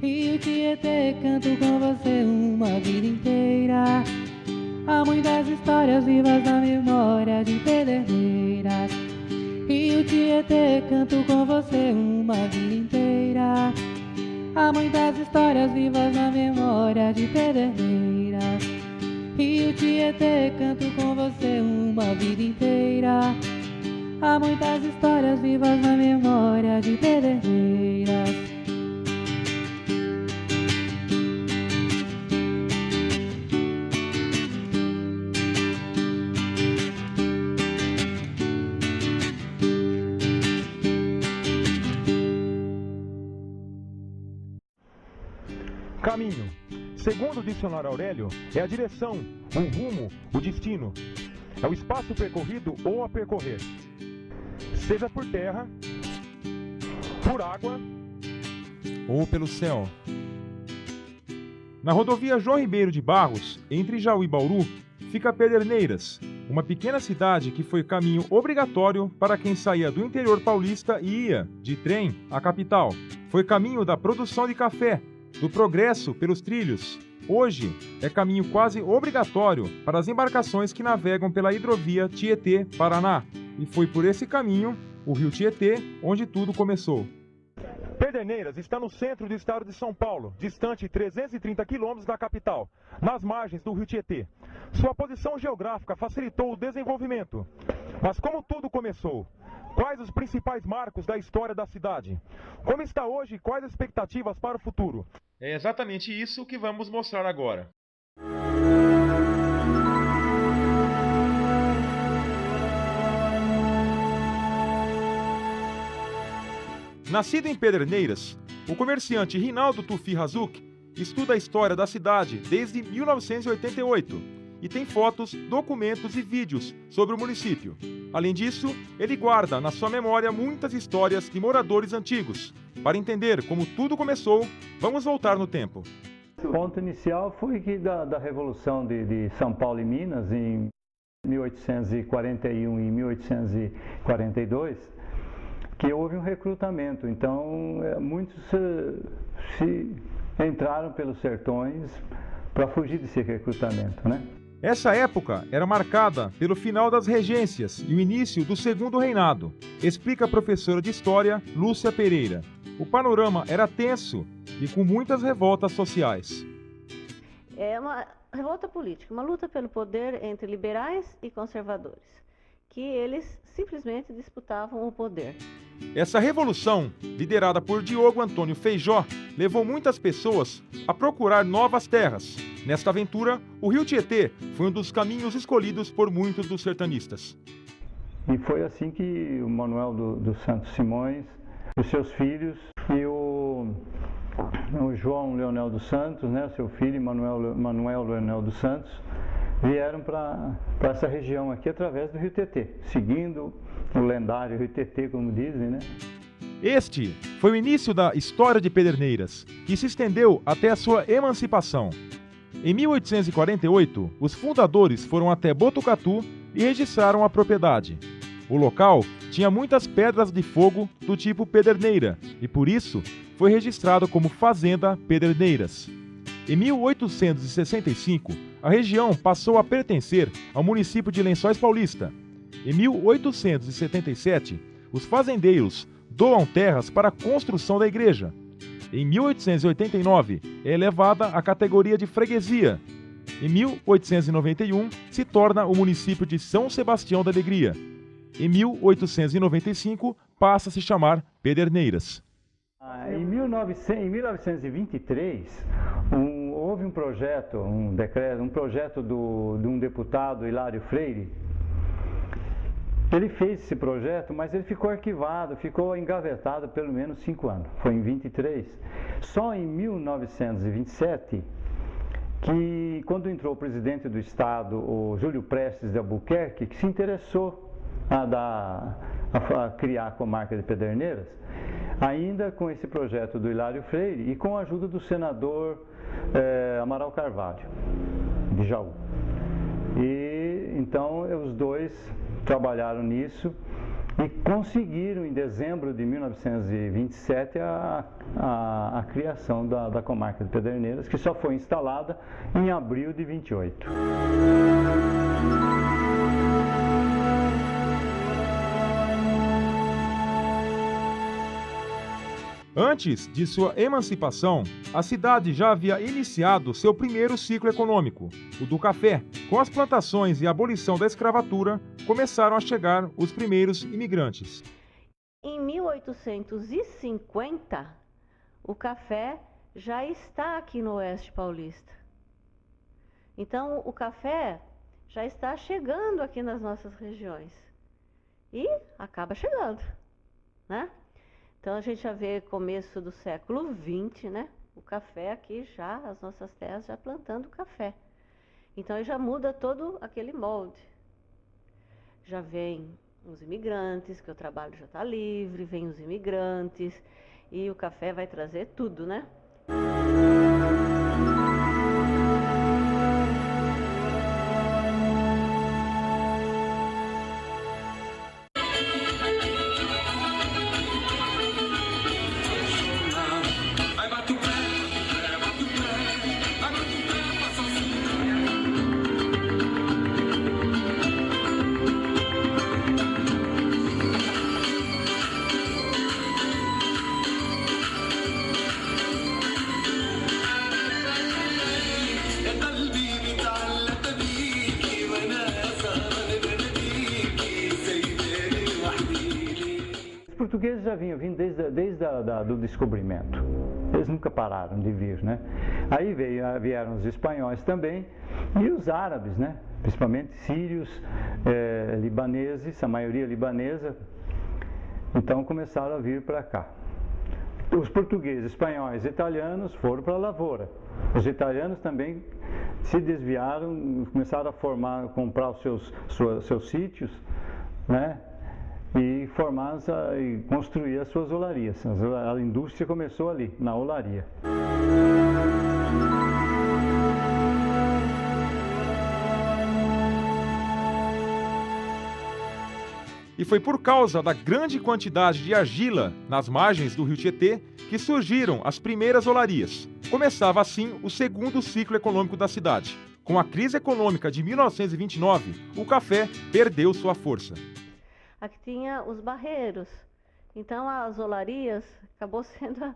Rio Tietê, canto com você uma vida inteira. Há muitas histórias vivas na memória de Pederneiras. Rio Tietê, canto com você uma vida inteira. Há muitas histórias vivas na memória de Pederneiras. Rio Tietê, canto com você uma vida inteira. Há muitas histórias vivas na memória de Pederneiras. Caminho. Segundo o dicionário Aurélio, é a direção, o rumo, o destino. É o espaço percorrido ou a percorrer. Seja por terra, por água ou pelo céu. Na rodovia João Ribeiro de Barros, entre Jaú e Bauru, fica Pederneiras, uma pequena cidade que foi caminho obrigatório para quem saía do interior paulista e ia, de trem, à capital. Foi caminho da produção de café, do progresso pelos trilhos. Hoje, é caminho quase obrigatório para as embarcações que navegam pela hidrovia Tietê-Paraná. E foi por esse caminho, o rio Tietê, onde tudo começou. Pederneiras está no centro do estado de São Paulo, distante 330 quilômetros da capital, nas margens do rio Tietê. Sua posição geográfica facilitou o desenvolvimento. Mas como tudo começou? Quais os principais marcos da história da cidade? Como está hoje e quais as expectativas para o futuro? É exatamente isso que vamos mostrar agora. Nascido em Pederneiras, o comerciante Rinaldo Tufi Razuk estuda a história da cidade desde 1988 e tem fotos, documentos e vídeos sobre o município. Além disso, ele guarda na sua memória muitas histórias de moradores antigos. Para entender como tudo começou, vamos voltar no tempo. O ponto inicial foi que da Revolução de São Paulo e Minas, em 1841 e 1842, que houve um recrutamento. Então, muitos se entraram pelos sertões para fugir desse recrutamento, né? Essa época era marcada pelo final das regências e o início do Segundo Reinado, explica a professora de História, Lúcia Pereira. O panorama era tenso e com muitas revoltas sociais. É uma revolta política, uma luta pelo poder entre liberais e conservadores, que eles simplesmente disputavam o poder. Essa revolução, liderada por Diogo Antônio Feijó, levou muitas pessoas a procurar novas terras. Nesta aventura, o rio Tietê foi um dos caminhos escolhidos por muitos dos sertanistas. E foi assim que o Manuel dos Santos Simões, os seus filhos e o João Leonel dos Santos, né, seu filho Manuel Leonel dos Santos, vieram para essa região aqui através do rio Tietê, seguindo o lendário rio Tietê, como dizem, né? Este foi o início da história de Pederneiras, que se estendeu até a sua emancipação. Em 1848, os fundadores foram até Botucatu e registraram a propriedade. O local tinha muitas pedras de fogo do tipo Pederneira e, por isso, foi registrado como Fazenda Pederneiras. Em 1865, a região passou a pertencer ao município de Lençóis Paulista. Em 1877, os fazendeiros doam terras para a construção da igreja. Em 1889, é elevada à categoria de freguesia. Em 1891, se torna o município de São Sebastião da Alegria. Em 1895, passa a se chamar Pederneiras. Em 1923, houve um projeto, um projeto de um deputado, Hilário Freire. Ele fez esse projeto, mas ele ficou arquivado, ficou engavetado pelo menos 5 anos. Foi em 23. Só em 1927, que quando entrou o presidente do estado, o Júlio Prestes de Albuquerque, que se interessou a criar a comarca de Pederneiras, ainda com esse projeto do Hilário Freire e com a ajuda do senador Amaral Carvalho, de Jaú. E então os dois trabalharam nisso e conseguiram, em dezembro de 1927, a criação da comarca de Pederneiras, que só foi instalada em abril de 28. Antes de sua emancipação, a cidade já havia iniciado seu primeiro ciclo econômico, o do café. Com as plantações e a abolição da escravatura, começaram a chegar os primeiros imigrantes. Em 1850, o café já está aqui no Oeste Paulista. Então, o café já está chegando aqui nas nossas regiões. E acaba chegando, né? Então, a gente já vê começo do século XX, né? O café aqui já, as nossas terras já plantando café. Então, aí já muda todo aquele molde. Já vem os imigrantes, que o trabalho já está livre, vem os imigrantes, e o café vai trazer tudo, né? Os portugueses já vinham vindo desde o descobrimento. Eles nunca pararam de vir, né? Aí vieram os espanhóis também e os árabes, né? Principalmente sírios, libaneses, a maioria libanesa. Então começaram a vir para cá. Os portugueses, espanhóis e italianos foram para a lavoura. Os italianos também se desviaram, começaram a comprar os seus sítios, né? E e construir as suas olarias. A indústria começou ali, na olaria. E foi por causa da grande quantidade de argila nas margens do rio Tietê que surgiram as primeiras olarias. Começava assim o segundo ciclo econômico da cidade. Com a crise econômica de 1929, o café perdeu sua força. Aqui tinha os barreiros. Então, as olarias acabou sendo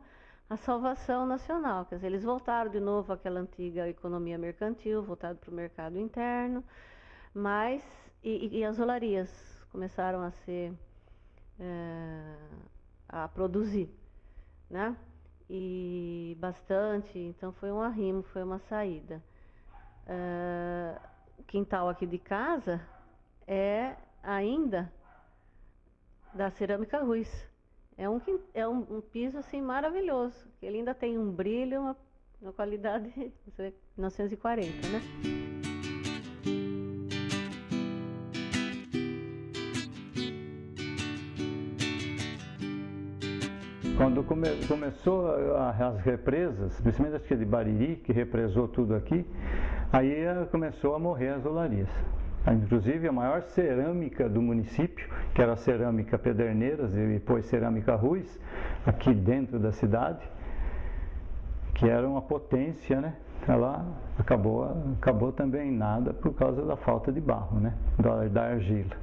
a salvação nacional. Quer dizer, eles voltaram de novo àquela antiga economia mercantil, voltaram para o mercado interno, mas e as olarias começaram a ser a produzir, né? E bastante. Então, foi um arrimo, foi uma saída. O quintal aqui de casa é ainda da cerâmica Ruiz. É um piso assim maravilhoso. Ele ainda tem um brilho, uma qualidade de 1940, né? Quando começou as represas, principalmente acho que de Bariri, que represou tudo aqui, aí começou a morrer as olarias. Inclusive a maior cerâmica do município, que era a cerâmica Pederneiras e depois cerâmica Ruiz, aqui dentro da cidade, que era uma potência, né? Ela acabou também em nada por causa da falta de barro, né? Da argila.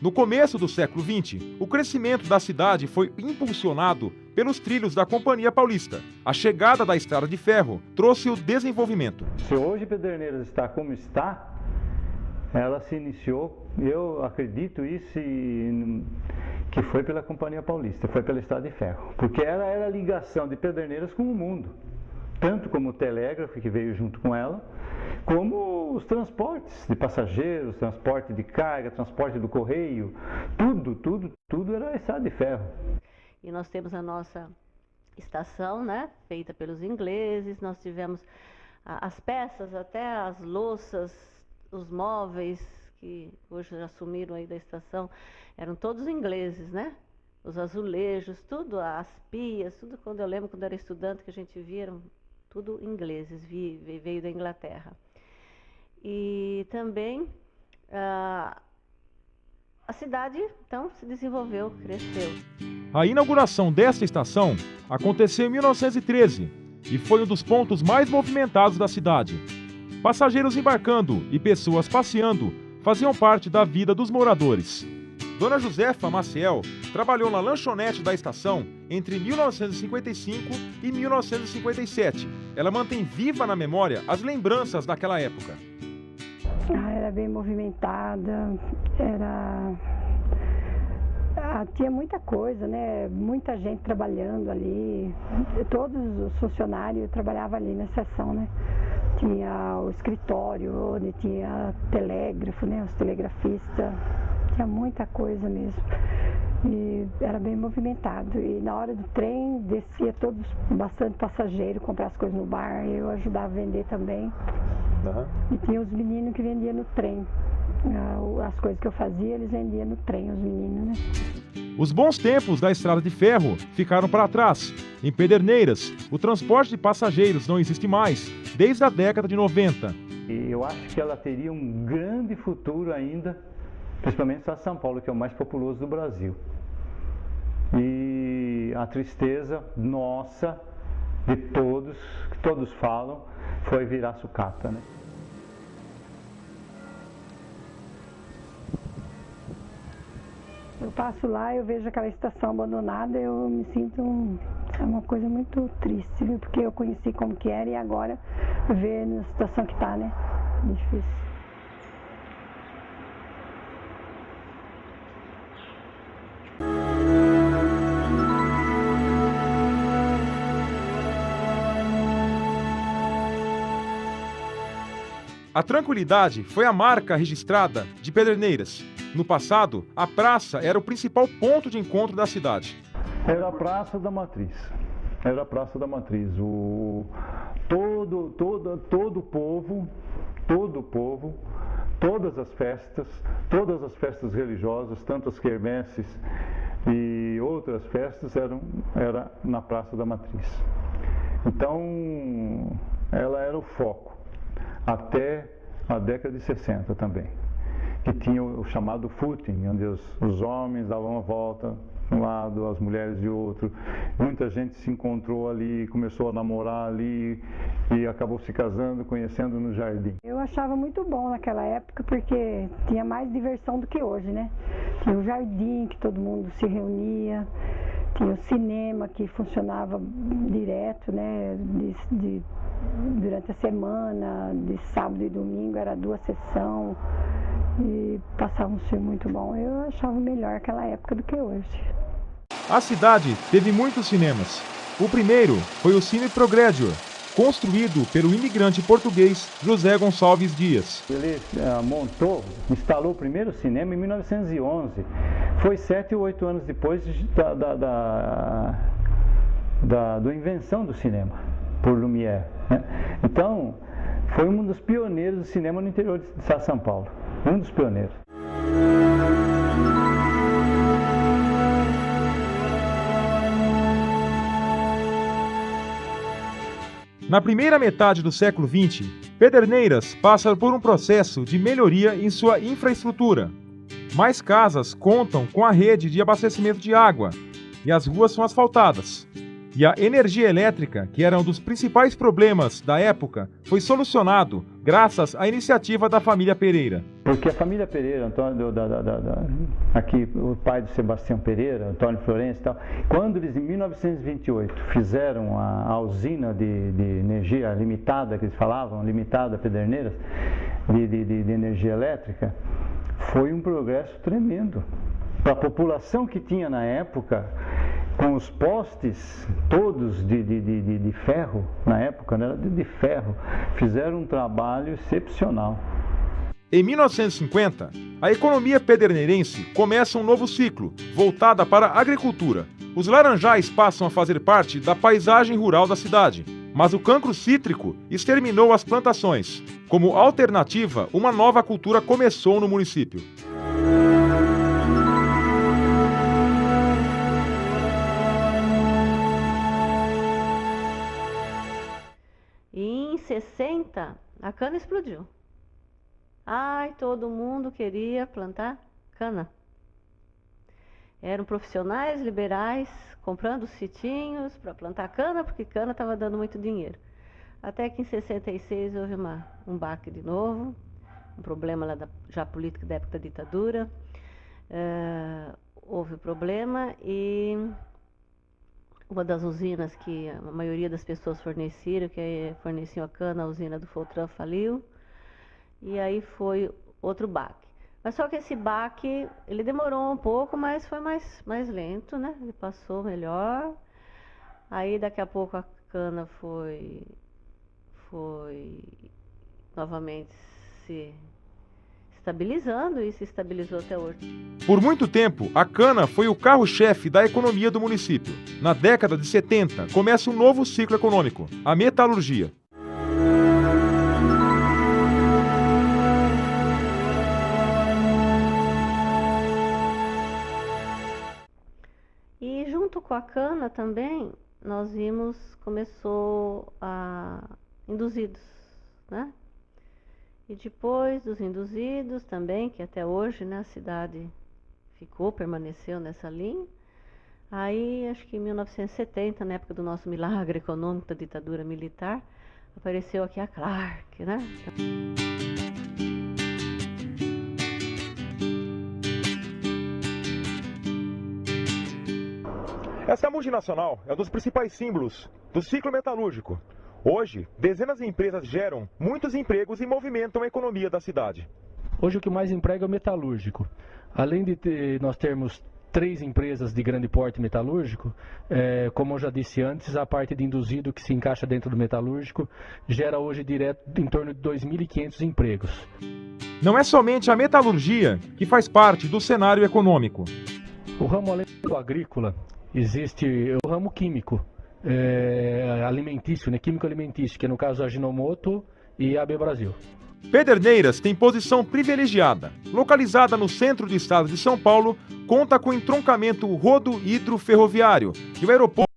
No começo do século XX, o crescimento da cidade foi impulsionado pelos trilhos da Companhia Paulista. A chegada da estrada de ferro trouxe o desenvolvimento. Se hoje Pederneiras está como está, ela se iniciou, eu acredito isso, que foi pela Companhia Paulista, foi pela estrada de ferro. Porque ela era a ligação de Pederneiras com o mundo. Tanto como o telégrafo, que veio junto com ela, como os transportes de passageiros, transporte de carga, transporte do correio, tudo era estrada de ferro. E nós temos a nossa estação, né, feita pelos ingleses, nós tivemos as peças, até as louças, os móveis, que hoje já sumiram aí da estação, eram todos ingleses, né? Os azulejos, tudo, as pias, tudo, quando eu lembro, quando eu era estudante, que a gente via, eram tudo ingleses, veio da Inglaterra. E também a cidade, então, se desenvolveu, cresceu. A inauguração desta estação aconteceu em 1913 e foi um dos pontos mais movimentados da cidade. Passageiros embarcando e pessoas passeando faziam parte da vida dos moradores. Dona Josefa Maciel trabalhou na lanchonete da estação entre 1955 e 1957. Ela mantém viva na memória as lembranças daquela época. Era bem movimentada, tinha muita coisa, né? Muita gente trabalhando ali, todos os funcionários trabalhavam ali na estação, né? Tinha o escritório, onde tinha telégrafo, né? Os telegrafistas, tinha muita coisa mesmo. E era bem movimentado. E na hora do trem, descia bastante passageiro, comprar as coisas no bar, eu ajudava a vender também. E tinha os meninos que vendiam no trem. As coisas que eu fazia, eles vendiam no trem, os meninos, né? Os bons tempos da estrada de ferro ficaram para trás. Em Pederneiras, o transporte de passageiros não existe mais, desde a década de 90. E eu acho que ela teria um grande futuro ainda, principalmente em São Paulo, que é o mais populoso do Brasil. E a tristeza nossa, de todos, que todos falam, foi virar sucata, né? Eu passo lá, eu vejo aquela estação abandonada, eu me sinto uma coisa muito triste, viu? Porque eu conheci como que era e agora ver na situação que está, né? Difícil. A tranquilidade foi a marca registrada de Pederneiras. No passado, a praça era o principal ponto de encontro da cidade. Era a Praça da Matriz. Era a Praça da Matriz. Todo o povo, todas as festas religiosas, tanto as quermesses e outras festas, era na Praça da Matriz. Então, ela era o foco. Até a década de 60 também, que tinha o chamado footing, onde os homens davam uma volta de um lado, as mulheres de outro. Muita gente se encontrou ali, começou a namorar ali e acabou se casando, conhecendo no jardim. Eu achava muito bom naquela época porque tinha mais diversão do que hoje, né? Tinha o jardim que todo mundo se reunia, tinha o cinema que funcionava direto, né? Durante a semana, de sábado e domingo, era 2 sessões e passava um filme muito bom. Eu achava melhor aquela época do que hoje. A cidade teve muitos cinemas. O primeiro foi o Cine Progredio, construído pelo imigrante português José Gonçalves Dias. Ele instalou o primeiro cinema em 1911. Foi 7 ou 8 anos depois da invenção do cinema por Lumière, né? Então, foi um dos pioneiros do cinema no interior de São Paulo. Um dos pioneiros. Na primeira metade do século XX, Pederneiras passa por um processo de melhoria em sua infraestrutura. Mais casas contam com a rede de abastecimento de água e as ruas são asfaltadas. E a energia elétrica, que era um dos principais problemas da época, foi solucionado graças à iniciativa da família Pereira. Porque a família Pereira, aqui o pai do Sebastião Pereira, Antônio Florencio e tal, quando eles em 1928 fizeram a usina de energia limitada, que eles falavam, limitada Pederneiras, de energia elétrica, foi um progresso tremendo. Para a população que tinha na época, com os postes todos de ferro, na época, né, de ferro, fizeram um trabalho excepcional. Em 1950, a economia pederneirense começa um novo ciclo, voltada para a agricultura. Os laranjais passam a fazer parte da paisagem rural da cidade, mas o cancro cítrico exterminou as plantações. Como alternativa, uma nova cultura começou no município. 60, a cana explodiu. Ai, todo mundo queria plantar cana. Eram profissionais liberais comprando sitinhos para plantar cana, porque cana estava dando muito dinheiro. Até que em 66 houve um baque de novo, um problema lá já político da época da ditadura. Houve problema e uma das usinas que a maioria das pessoas forneciam a cana, a usina do Fortran faliu. E aí foi outro baque. Mas só que esse baque, ele demorou um pouco, mas foi mais lento, né? Ele passou melhor. Aí daqui a pouco a cana foi novamente se estabilizando e se estabilizou até hoje. Por muito tempo, a cana foi o carro-chefe da economia do município. Na década de 70, começa um novo ciclo econômico, a metalurgia. E junto com a cana também, nós começou a induzidos, né? E depois dos induzidos também, que até hoje, né, a cidade permaneceu nessa linha. Aí, acho que em 1970, na época do nosso milagre econômico da ditadura militar, apareceu aqui a Clark, né? Essa multinacional é um dos principais símbolos do ciclo metalúrgico. Hoje, dezenas de empresas geram muitos empregos e movimentam a economia da cidade. Hoje o que mais emprega é o metalúrgico. Além de nós termos 3 empresas de grande porte metalúrgico, como eu já disse antes, a parte de induzido que se encaixa dentro do metalúrgico gera hoje direto em torno de 2.500 empregos. Não é somente a metalurgia que faz parte do cenário econômico. O ramo além do agrícola, existe o ramo químico. Alimentício, né? Químico alimentício, que no caso a Ajinomoto e a AB Brasil. Pederneiras tem posição privilegiada. Localizada no centro do estado de São Paulo, conta com entroncamento rodo-hidro-ferroviário e o aeroporto